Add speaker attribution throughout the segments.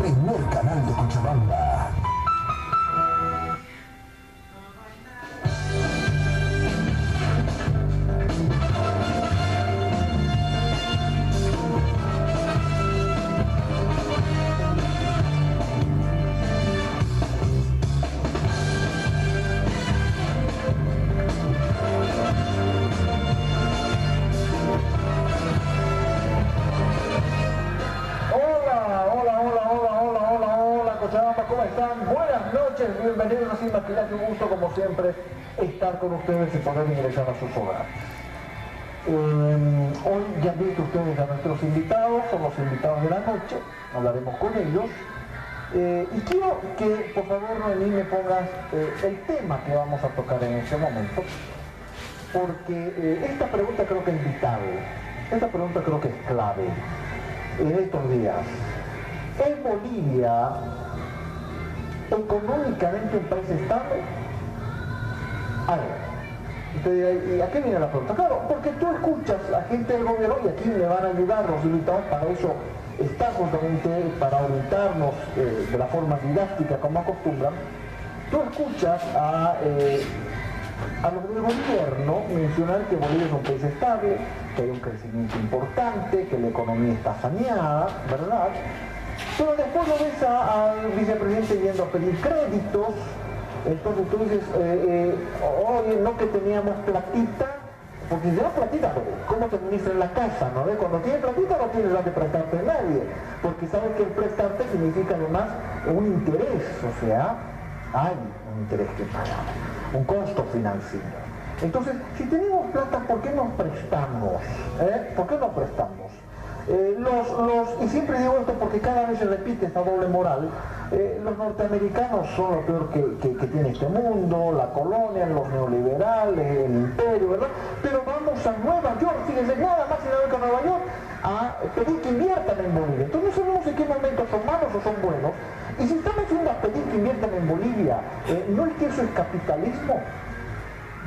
Speaker 1: primer canal de Cochabamba.
Speaker 2: Bienvenidos a Sin Maquillaje, un gusto como siempre estar con ustedes y poder ingresar a sus hogares. Hoy ya han visto ustedes a nuestros invitados, son los invitados de la noche, hablaremos con ellos. Y quiero que por favor Noemí me pongas el tema que vamos a tocar en este momento, porque esta pregunta creo que es vital, esta pregunta creo que es clave en estos días. ¿Es Bolivia económicamente un país estable? A ver, usted dirá, ¿y a qué viene la pregunta? Claro, porque tú escuchas a gente del gobierno, y aquí me van a ayudar los invitados, para eso están justamente, para orientarnos de la forma didáctica como acostumbran. Tú escuchas a los del gobierno mencionar que Bolivia es un país estable, que hay un crecimiento importante, que la economía está saneada, ¿verdad? Pero después lo ves al vicepresidente yendo a pedir créditos, entonces tú dices, oye, no que teníamos platita, porque si no platita, ¿cómo te administras la casa? ¿No? Cuando tienes platita no tienes la de prestarte a nadie, porque sabes que el prestarte significa además un interés, o sea, hay un interés que pagar, un costo financiero. Entonces, si tenemos plata, ¿por qué nos prestamos? ¿Por qué nos prestamos? Y siempre digo esto porque cada vez se repite esta doble moral, los norteamericanos son lo peor que tiene este mundo, la colonia, los neoliberales, el imperio, ¿verdad? Pero vamos a Nueva York, fíjense, nada más ir a Nueva York a pedir que inviertan en Bolivia. Entonces no sabemos en qué momento son malos o son buenos, y si estamos yendo a pedir que inviertan en Bolivia, ¿no es que eso es capitalismo?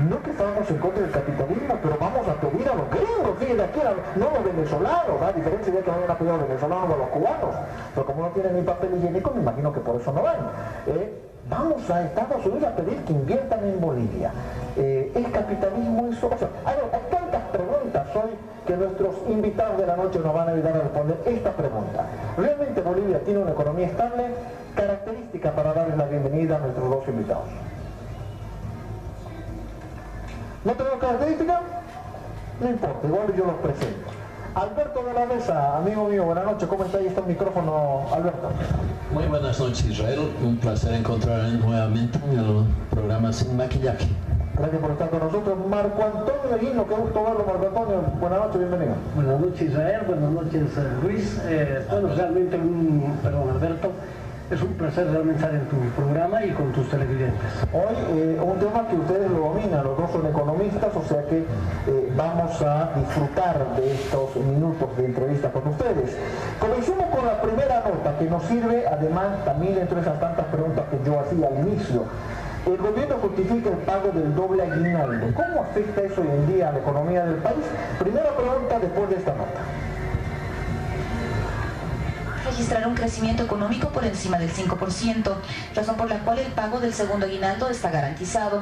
Speaker 2: No que estábamos en contra del capitalismo, pero vamos a pedir a los gringos, fíjense aquí, no a los venezolanos, a diferencia de que vayan a pedir a los venezolanos o a los cubanos, pero como no tienen ni papel higiénico, me imagino que por eso no van. Vamos a Estados Unidos a pedir que inviertan en Bolivia. ¿Es capitalismo eso? O sea, hay tantas preguntas hoy que nuestros invitados de la noche nos van a ayudar a responder esta pregunta. ¿Realmente Bolivia tiene una economía estable? Característica para darles la bienvenida a nuestros dos invitados. ¿No tenemos características? No importa, igual yo los presento. Alberto de la Mesa, amigo mío, buenas noches, ¿cómo está? Ahí está el micrófono, Alberto.
Speaker 3: Muy buenas noches, Israel, un placer encontrarnos nuevamente en el programa Sin Maquillaje.
Speaker 2: Gracias por estar con nosotros. Marco Antonio Guino, qué gusto verlo, Marco Antonio, buenas noches, bienvenido.
Speaker 4: Buenas noches, Israel, buenas noches, Luis. Bueno, realmente, Alberto, es un placer realmente estar en tu programa y con tus televidentes.
Speaker 2: Hoy un tema que ustedes lo dominan, los dos son economistas, o sea que vamos a disfrutar de estos minutos de entrevista con ustedes. Comencemos con la primera nota que nos sirve, además, también dentro de esas tantas preguntas que yo hacía al inicio. El gobierno justifica el pago del doble aguinaldo. ¿Cómo afecta eso hoy en día a la economía del país? Primera pregunta después de esta nota.
Speaker 5: Registrar un crecimiento económico por encima del 5%, razón por la cual el pago del segundo aguinaldo está garantizado.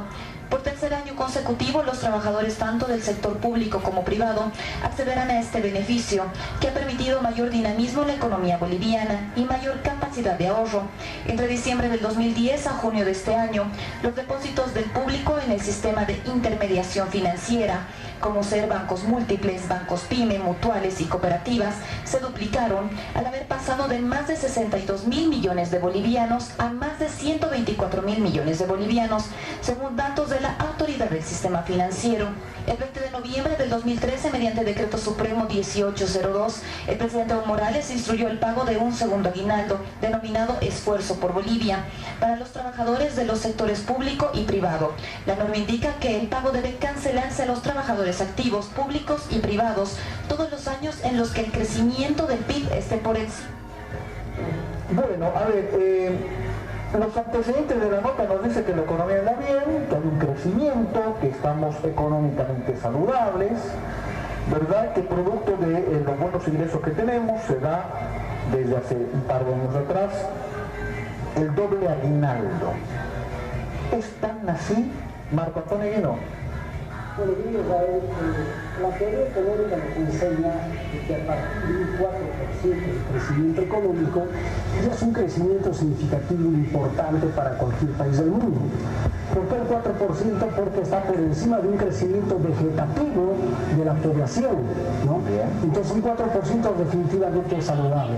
Speaker 5: Por tercer año consecutivo, los trabajadores tanto del sector público como privado accederán a este beneficio, que ha permitido mayor dinamismo en la economía boliviana y mayor capacidad de ahorro. Entre diciembre del 2010 a junio de este año, los depósitos del público en el sistema de intermediación financiera, como ser bancos múltiples, bancos pyme, mutuales y cooperativas, se duplicaron al haber pasado de más de 62.000 millones de bolivianos a más de 124.000 millones de bolivianos, según datos de la Autoridad del Sistema Financiero. El 20 de noviembre del 2013, mediante Decreto Supremo 1802, el presidente Evo Morales instruyó el pago de un segundo aguinaldo, denominado Esfuerzo por Bolivia, para los trabajadores de los sectores público y privado. La norma indica que el pago debe cancelarse a los trabajadores activos, públicos y privados, todos los años en los que el crecimiento del PIB esté por encima.
Speaker 2: Bueno, a ver, los antecedentes de la nota nos dicen que la economía anda bien, que hay un crecimiento, que estamos económicamente saludables, ¿verdad? Que producto de los buenos ingresos que tenemos se da desde hace un par de años atrás, el doble aguinaldo. ¿Es tan así, Marco Antonio Guino?
Speaker 4: Bueno, querido Israel, la teoría económica nos enseña que a partir de un 4% de crecimiento económico ya es un crecimiento significativo e importante para cualquier país del mundo. ¿Por qué el 4%? Porque está por encima de un crecimiento vegetativo de la población, ¿no? Entonces un 4% definitivamente es saludable.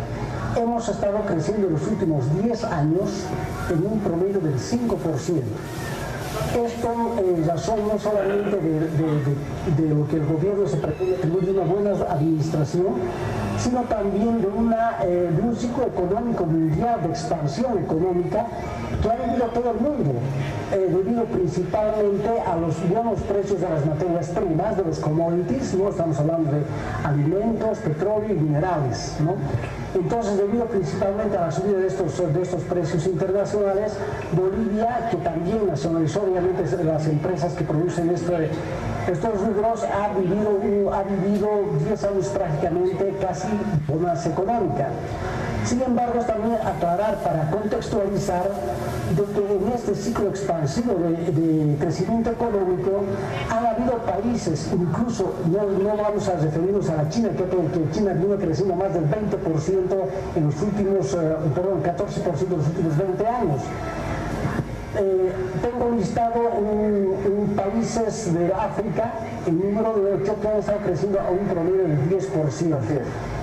Speaker 4: Hemos estado creciendo en los últimos 10 años en un promedio del 5%. Esto es razón no solamente de lo que el gobierno se pretende atribuir de una buena administración, sino también de un ciclo económico mundial de expansión económica que ha vivido todo el mundo, debido principalmente a los buenos precios de las materias primas, de los commodities, ¿no? Estamos hablando de alimentos, petróleo y minerales, ¿no? Entonces, debido principalmente a la subida de estos precios internacionales, Bolivia, que también nacionalizó obviamente las empresas que producen estos rubros, ha vivido 10 años prácticamente casi bonanza económica. Sin embargo, es también aclarar para contextualizar de que en este ciclo expansivo de crecimiento económico han habido países, incluso no vamos a referirnos a la China, que China vino creciendo más del 20% en los últimos, 14% en los últimos 20 años. Tengo listado en países de África el número de 8 que han estado creciendo a un promedio del 10%.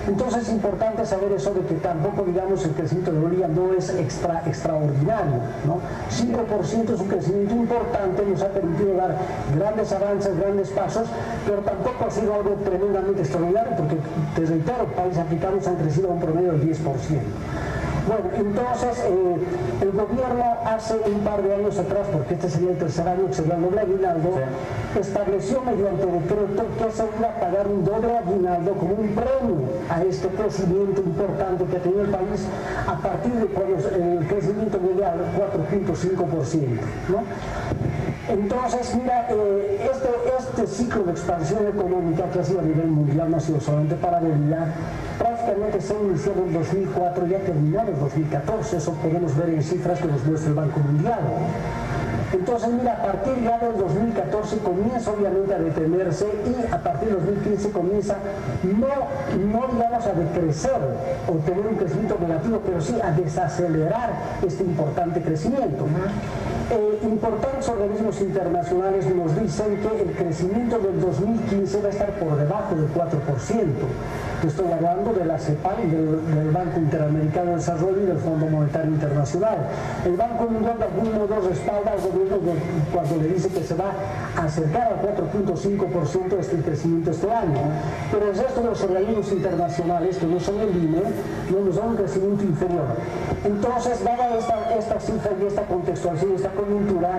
Speaker 4: Entonces es importante saber eso de que tampoco, digamos, el crecimiento de Bolivia no es extraordinario, ¿no? 5% es un crecimiento importante, nos ha permitido dar grandes avances, grandes pasos, pero tampoco ha sido algo tremendamente extraordinario porque, te reitero, países africanos han crecido a un promedio del 10%. Bueno, entonces el gobierno hace un par de años atrás, porque este sería el tercer año que sería el doble aguinaldo, estableció mediante decreto que se iba a pagar un doble aguinaldo como un premio a este crecimiento importante que ha tenido el país a partir de cuando el crecimiento llega al 4.5%, ¿no? Entonces, mira, este ciclo de expansión económica que ha sido a nivel mundial, no ha sido solamente para Bolivia, prácticamente se inició en el 2004 y ha terminado en 2014, eso podemos ver en cifras que nos muestra el Banco Mundial. Entonces, mira, a partir ya del 2014 comienza obviamente a detenerse y a partir del 2015 comienza no digamos a decrecer o tener un crecimiento negativo, pero sí a desacelerar este importante crecimiento. Importantes organismos internacionales nos dicen que el crecimiento del 2015 va a estar por debajo del 4%. Estoy hablando de la CEPAL, del Banco Interamericano de Desarrollo y del Fondo Monetario Internacional. El Banco Mundial de algún modo respalda al gobierno cuando le dice que se va a acercar al 4.5% este crecimiento este año. Pero el resto de los organismos internacionales, que no son el INE, no nos dan un crecimiento inferior. Entonces, dada esta cifra y esta contextualización, esta coyuntura,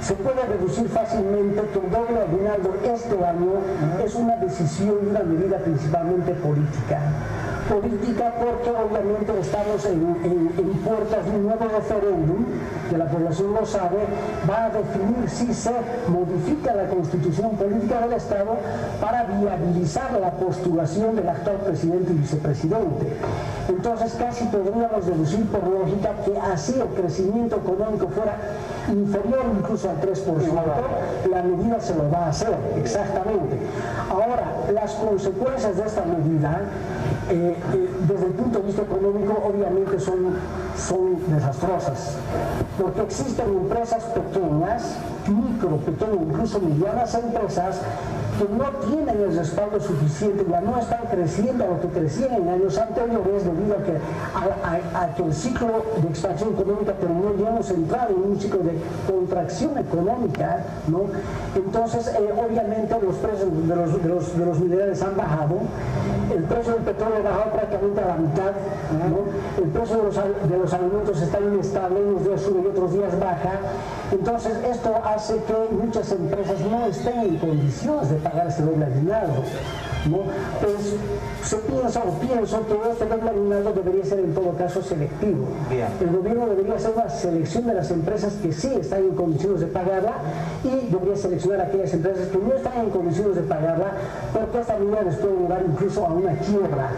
Speaker 4: se puede reducir fácilmente que el doble aguinaldo este año es una decisión y una medida principalmente política. Política porque obviamente estamos en puertas de un nuevo referéndum, que la población lo sabe, va a definir si se modifica la constitución política del Estado para viabilizar la postulación del actual presidente y vicepresidente. Entonces casi podríamos deducir por lógica que así el crecimiento económico fuera inferior incluso al 3%, la medida se lo va a hacer, exactamente. Ahora, las consecuencias de esta medida desde el punto de vista económico obviamente son desastrosas, porque existen empresas pequeñas, pequeñas, incluso medianas empresas que no tienen el respaldo suficiente, ya no están creciendo a lo que crecían en años anteriores debido a que el ciclo de expansión económica terminó, ya hemos entrado en un ciclo de contracción económica, ¿no? Entonces obviamente los precios de los minerales han bajado, el precio del petróleo ha bajado prácticamente a la mitad, ¿no? El precio de los alimentos está inestable, unos días sube y otros días baja. Entonces esto hace que muchas empresas no estén en condiciones de pagar este doble aguinaldo, ¿no? Pues Se piensa o pienso que este doble aguinaldo debería ser en todo caso selectivo.
Speaker 2: Bien.
Speaker 4: El gobierno debería hacer una selección de las empresas que sí están en condiciones de pagarla y debería seleccionar aquellas empresas que no están en condiciones de pagarla, porque esta medida les puede llevar incluso a una quiebra,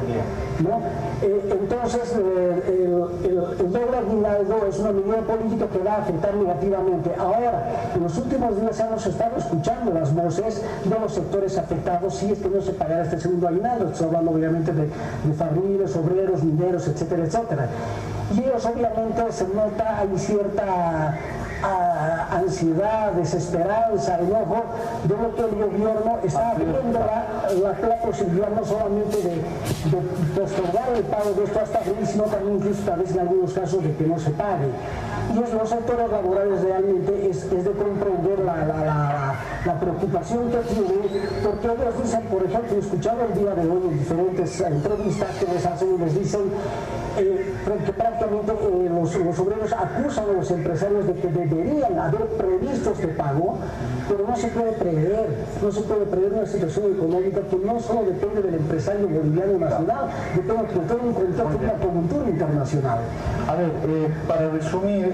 Speaker 4: ¿no? Entonces el doble aguinaldo es una medida política que va a afectar negativamente. Ahora, en los últimos días hemos estado escuchando las voces de los sectores afectados si es que no se pagará este segundo aguinaldo. Estoy hablando obviamente de fabriles, obreros, mineros, etcétera, etcétera. Y ellos obviamente se nota, hay cierta ansiedad, desesperanza, enojo de lo que el gobierno está abriendo la posibilidad no solamente de postergar el pago de esto hasta abril, sino también incluso tal vez en algunos casos de que no se pague. Y los sectores laborales realmente es de comprender la preocupación que tienen, porque ellos dicen, por ejemplo, escuchado el día de hoy en diferentes entrevistas que les hacen y les dicen que prácticamente los obreros acusan a los empresarios de que deberían haber previsto este pago, pero no se puede prever una situación económica que no solo depende del empresario boliviano nacional, depende de todo un contexto de una coyuntura internacional.
Speaker 2: A ver, para resumir,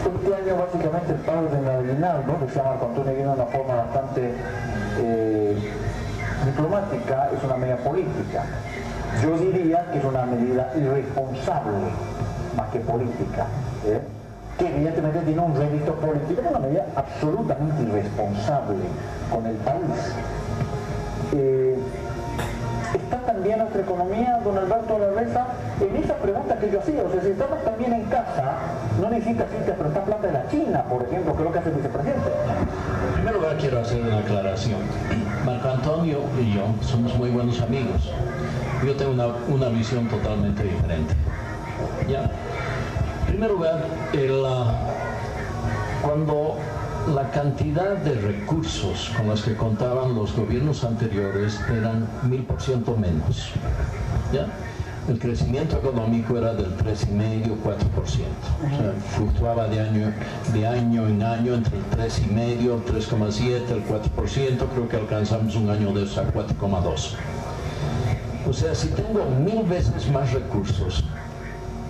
Speaker 2: este año básicamente el pago del aguinaldo, decía Marco Antonio Aguirre de una forma bastante diplomática, es una medida política. Yo diría que es una medida irresponsable, más que política, que evidentemente tiene un rédito político, es una medida absolutamente irresponsable con el país. ¿Está también nuestra economía, don Alberto Larreza, en esa pregunta que yo hacía? O sea, si estamos también en casa, no necesita ciencia, pero está plata de la China, por ejemplo, que es lo que hace el vicepresidente.
Speaker 3: En primer lugar quiero hacer una aclaración. Marco Antonio y yo somos muy buenos amigos. Yo tengo una visión totalmente diferente. ¿Ya? En primer lugar, cuando la cantidad de recursos con los que contaban los gobiernos anteriores eran 1000% menos. ¿Ya? El crecimiento económico era del 3,5-4%. O sea, fluctuaba de año en año entre el 3,5, el 3,7, el 4%. Creo que alcanzamos un año de eso a 4,2. O sea, si tengo 1000 veces más recursos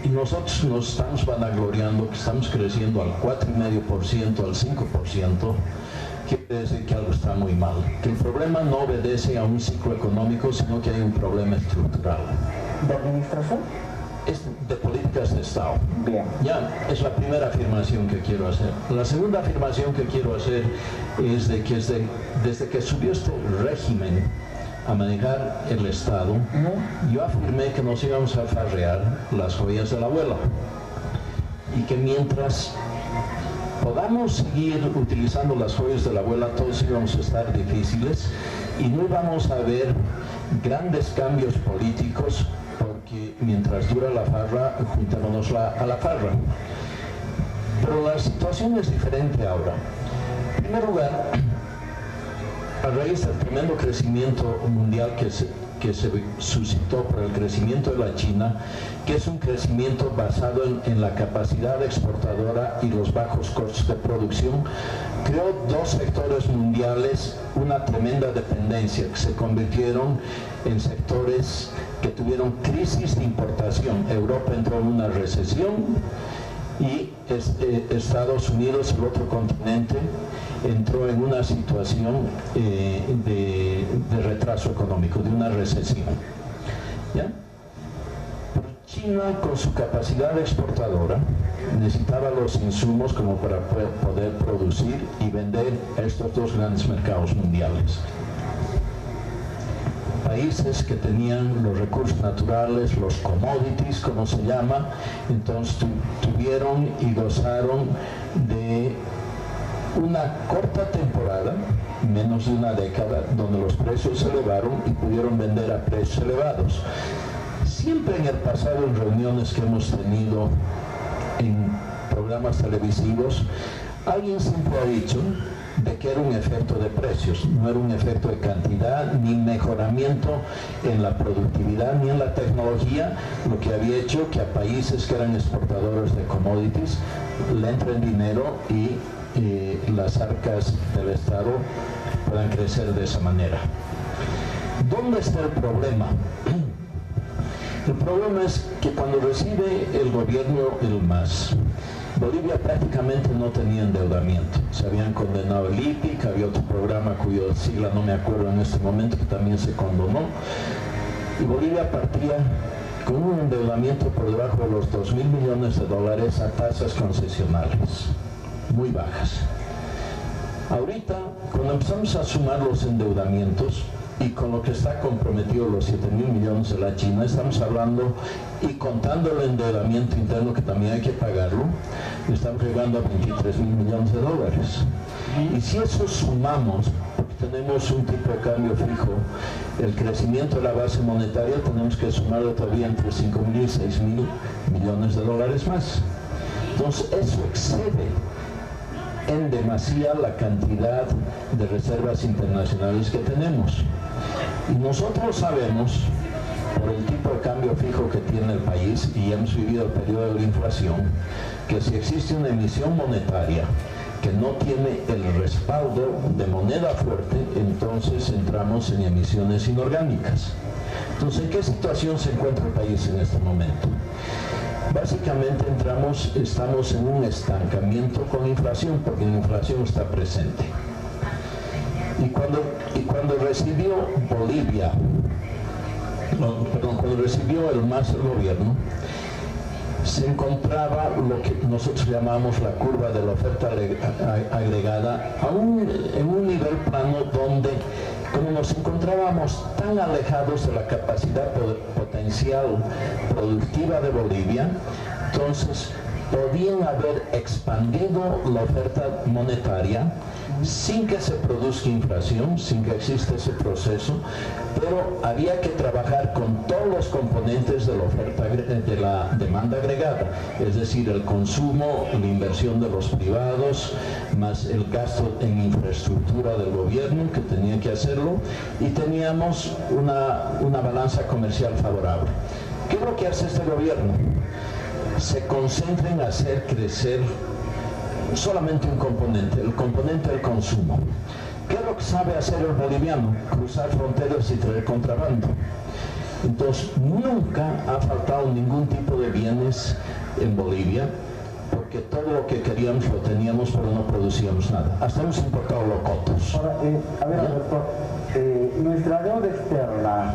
Speaker 3: y nosotros nos estamos vanagloriando que estamos creciendo al 4,5%, al 5%, quiere decir que algo está muy mal. Que el problema no obedece a un ciclo económico, sino que hay un problema estructural.
Speaker 2: ¿De administración?
Speaker 3: Es de políticas de Estado.
Speaker 2: Bien.
Speaker 3: Ya, es la primera afirmación que quiero hacer. La segunda afirmación que quiero hacer es de que desde que subió este régimen a manejar el Estado, yo afirmé que nos íbamos a farrear las joyas del abuelo y que mientras podamos seguir utilizando las joyas de la abuela, todos íbamos a estar difíciles y no íbamos a ver grandes cambios políticos, porque mientras dura la farra, juntémonos a la farra. Pero la situación es diferente ahora. En primer lugar, a raíz del tremendo crecimiento mundial que se suscitó por el crecimiento de la China, que es un crecimiento basado en la capacidad exportadora y los bajos costos de producción, creó dos sectores mundiales, una tremenda dependencia, que se convirtieron en sectores que tuvieron crisis de importación. Europa entró en una recesión y Estados Unidos, el otro continente, entró en una situación de retraso económico, de una recesión. ¿Ya? Pero China, con su capacidad exportadora, necesitaba los insumos como para poder producir y vender a estos dos grandes mercados mundiales. Países que tenían los recursos naturales, los commodities, como se llama, entonces tuvieron y gozaron de una corta temporada, menos de una década, donde los precios se elevaron y pudieron vender a precios elevados. Siempre en el pasado, en reuniones que hemos tenido en programas televisivos, alguien siempre ha dicho de que era un efecto de precios, no era un efecto de cantidad, ni mejoramiento en la productividad, ni en la tecnología, lo que había hecho que a países que eran exportadores de commodities le entren dinero y las arcas del Estado puedan crecer de esa manera. ¿Dónde está el problema? El problema es que cuando recibe el gobierno el MAS, Bolivia prácticamente no tenía endeudamiento. Se habían condenado el IPIC, había otro programa cuyo sigla no me acuerdo en este momento, que también se condonó. Y Bolivia partía con un endeudamiento por debajo de los 2.000 millones de dólares a tasas concesionales, muy bajas. Ahorita, cuando empezamos a sumar los endeudamientos, y con lo que está comprometido los 7.000 millones de la China, estamos hablando, y contando el endeudamiento interno que también hay que pagarlo, estamos llegando a 23.000 millones de dólares. Y si eso sumamos, porque tenemos un tipo de cambio fijo, el crecimiento de la base monetaria, tenemos que sumarlo todavía entre 5.000 y 6.000 millones de dólares más. Entonces eso excede en demasía la cantidad de reservas internacionales que tenemos. Y nosotros sabemos, por el tipo de cambio fijo que tiene el país, y hemos vivido el periodo de la inflación, que si existe una emisión monetaria que no tiene el respaldo de moneda fuerte, entonces entramos en emisiones inorgánicas. Entonces, ¿en qué situación se encuentra el país en este momento? Básicamente estamos en un estancamiento con inflación, porque la inflación está presente. Y cuando recibió Bolivia, cuando recibió el MAS el gobierno, se encontraba lo que nosotros llamamos la curva de la oferta agregada en un nivel plano donde, como nos encontrábamos tan alejados de la capacidad potencial productiva de Bolivia, entonces podían haber expandido la oferta monetaria sin que se produzca inflación, sin que exista ese proceso, pero había que trabajar con todos los componentes de la oferta, de la demanda agregada, es decir, el consumo, la inversión de los privados, más el gasto en infraestructura del gobierno que tenía que hacerlo, y teníamos una balanza comercial favorable. ¿Qué es lo que hace este gobierno? Se concentra en hacer crecer solamente un componente, el componente del consumo. ¿Qué es lo que sabe hacer el boliviano? Cruzar fronteras y traer contrabando. Entonces, nunca ha faltado ningún tipo de bienes en Bolivia, porque todo lo que queríamos lo teníamos, pero no producíamos nada. Hasta hemos importado locotos.
Speaker 2: Ahora, a ver, Alberto, nuestra deuda externa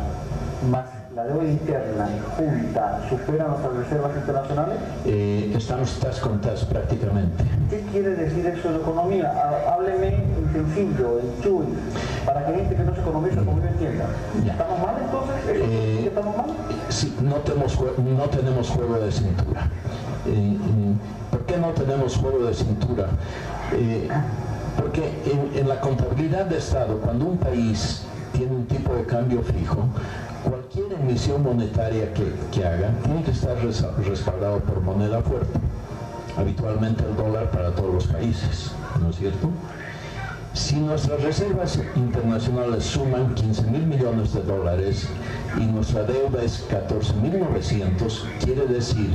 Speaker 2: más la deuda interna junta supera nuestras reservas internacionales.
Speaker 3: Estamos tas con tas prácticamente.
Speaker 2: ¿Qué quiere decir eso de economía? Hábleme en sencillo, en chuy, para que gente que no se economiza como yo entienda. ¿Estamos mal entonces? ¿Estamos mal?
Speaker 3: Sí, no tenemos juego de cintura. ¿Por qué no tenemos juego de cintura? Porque en la contabilidad de Estado, cuando un país tiene un tipo de cambio fijo, cualquier emisión monetaria que haga tiene que estar respaldado por moneda fuerte, habitualmente el dólar para todos los países, ¿no es cierto? Si nuestras reservas internacionales suman 15.000 millones de dólares y nuestra deuda es 14.900, quiere decir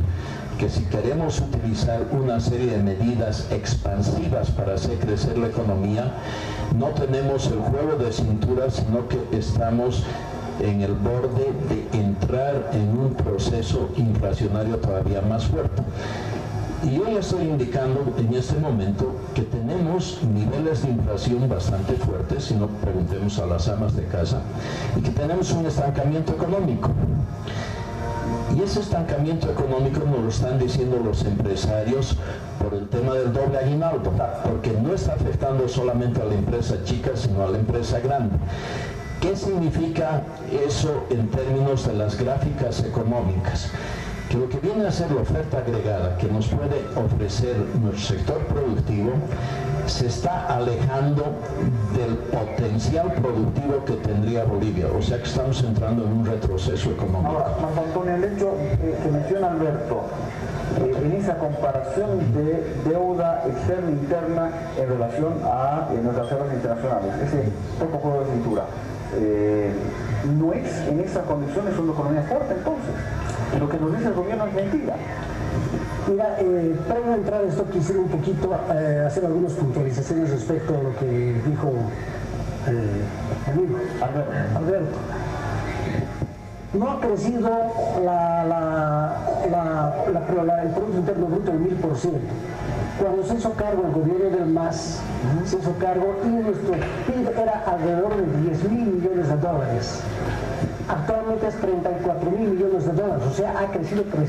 Speaker 3: que si queremos utilizar una serie de medidas expansivas para hacer crecer la economía, no tenemos el juego de cintura, sino que estamos en el borde de entrar en un proceso inflacionario todavía más fuerte. Y yo ya estoy indicando en este momento que tenemos niveles de inflación bastante fuertes, si no preguntemos a las amas de casa, y que tenemos un estancamiento económico. Y ese estancamiento económico nos lo están diciendo los empresarios por el tema del doble aguinaldo, porque no está afectando solamente a la empresa chica, sino a la empresa grande. ¿Qué significa eso en términos de las gráficas económicas? Que lo que viene a ser la oferta agregada que nos puede ofrecer nuestro sector productivo se está alejando del potencial productivo que tendría Bolivia, o sea que estamos entrando en un retroceso económico.
Speaker 2: Ahora, Marco Antonio, el hecho que menciona Alberto, en esa comparación de deuda externa e interna en relación a nuestras reservas internacionales, ese poco juego de cintura, no es en esas condiciones una economía fuerte entonces. Lo que nos dice el gobierno es mentira.
Speaker 4: Mira, previo a entrar a esto quisiera un poquito hacer algunas puntualizaciones respecto a lo que dijo amigo Alberto. no ha crecido el Producto Interno Bruto del 1000%. Cuando se hizo cargo el gobierno del MAS, se hizo cargo y nuestro PIB era alrededor de $10.000 millones. Actualmente es $34.000 millones, o sea, ha crecido 300%.